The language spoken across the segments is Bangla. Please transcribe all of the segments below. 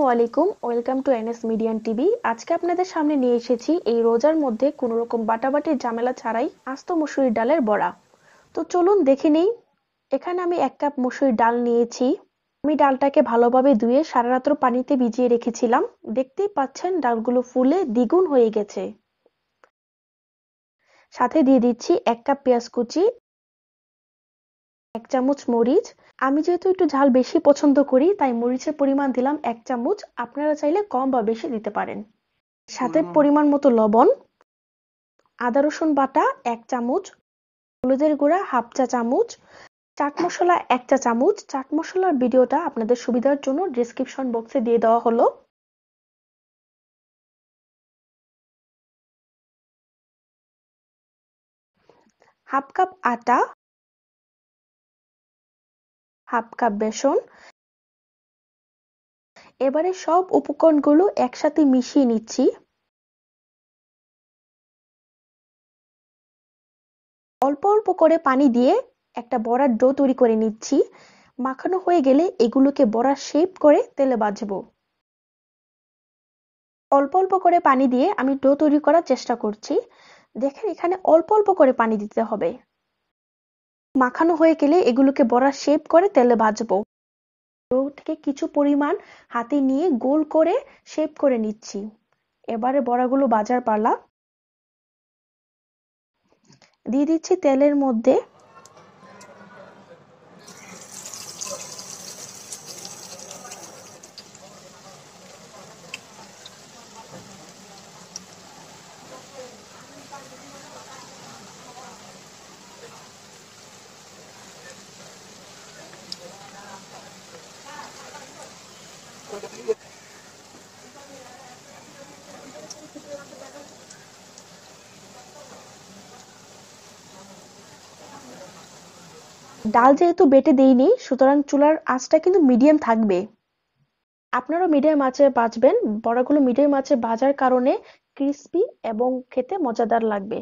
আসসালামু আলাইকুম, welcome to NS median TV. আজকে আপনাদের সামনে নিয়ে এসেছি এই রোজার মধ্যে কোনো রকম বাটাবাটির ঝামেলা ছাড়াই আস্ত মসুরির ডালের বড়া। তো চলুন দেখে নিই। এখানে আমি 1 কাপ মসুরির ডাল নিয়েছি। আমি ডালটাকে ভালোভাবে ধুয়ে সারা রাত্র পানিতে ভিজিয়ে রেখেছিলাম। দেখতেই পাচ্ছেন ডালগুলো ফুলে দ্বিগুণ হয়ে গেছে। সাথে দিয়ে দিচ্ছি 1 কাপ পেঁয়াজ কুচি, 1 চামচ মরিচ। আমি যেহেতু একটু ঝাল বেশি পছন্দ করি তাই মরিচের পরিমাণ দিলাম 1 চামচ। আপনারা চাইলে কম বা বেশি দিতে পারেন। সাথে পরিমাণ মতো লবণ, আদা রসুন বাটা 1 চামচ, হলুদের গুঁড়া 1/2 চা চামচ, চাট মশলা 1 চা চামচ। চাট মশলার ভিডিওটা আপনাদের সুবিধার জন্য ডেসক্রিপশন বক্সে দিয়ে দেওয়া হলো। 1/2 কাপ আটা, 1/2 কাপ বেসন। এবারে সব উপকরণগুলো একসাথে মিশিয়ে নিচ্ছি। অল্প অল্প করে পানি দিয়ে একটা বড়ার ডো তৈরি করে নিচ্ছি। মাখানো হয়ে গেলে এগুলোকে বড়ার শেপ করে তেলে ভাজবো। অল্প অল্প করে পানি দিয়ে আমি ডো তৈরি করার চেষ্টা করছি। দেখেন এখানে অল্প অল্প করে পানি দিতে হবে। মাখানো হয়ে গেলে এগুলোকে বড়ার শেপ করে তেলে ভাজবো। ডো থেকে কিছু পরিমাণ হাতে নিয়ে গোল করে শেপ করে নিচ্ছি। এবারে বড়াগুলো ভাজার পালা। দিয়ে দিচ্ছি তেলের মধ্যে ডাল যেহেতু বেটে দেইনি সুতরাং চুলার আঁচটা কিন্তু মিডিয়াম থাকবে। আপনারাও মিডিয়াম আঁচে ভাজবেন। বড়াগুলো মিডিয়াম আঁচে ভাজার কারণে ক্রিস্পি এবং খেতে মজাদার লাগবে।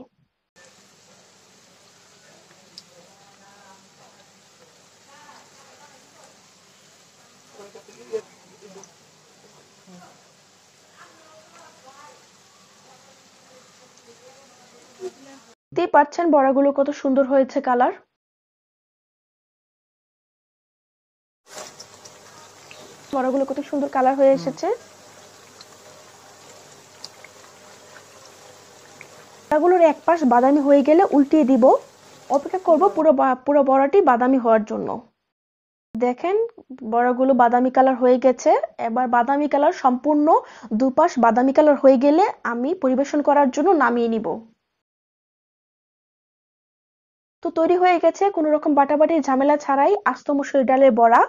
দেখতেই পাচ্ছেন বড়াগুলো কত সুন্দর হয়েছে কালার। বড়াগুলো কত সুন্দর কালার হয়ে এসেছে। বড়াগুলোর এক পাশ বাদামি হয়ে গেলে উল্টিয়ে দিব। অপেক্ষা করব পুরো বড়াটি বাদামি হওয়ার জন্য। দেখেন বড়াগুলো বাদামি কালার হয়ে গেছে। এবার বাদামি কালার সম্পূর্ণ দুপাশ বাদামি কালার হয়ে গেলে আমি পরিবেশন করার জন্য নামিয়ে নিব। তো তৈরি হয়ে গেছে কোনো রকম বাটাবাটির ঝামেলা ছাড়াই আস্ত মসুর ডালের বড়া।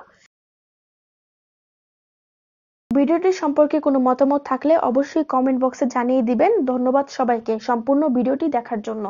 ভিডিওটি সম্পর্কে কোনো মতামত থাকলে অবশ্যই কমেন্ট বক্সে জানিয়ে দিবেন। ধন্যবাদ সবাইকে সম্পূর্ণ ভিডিওটি দেখার জন্য।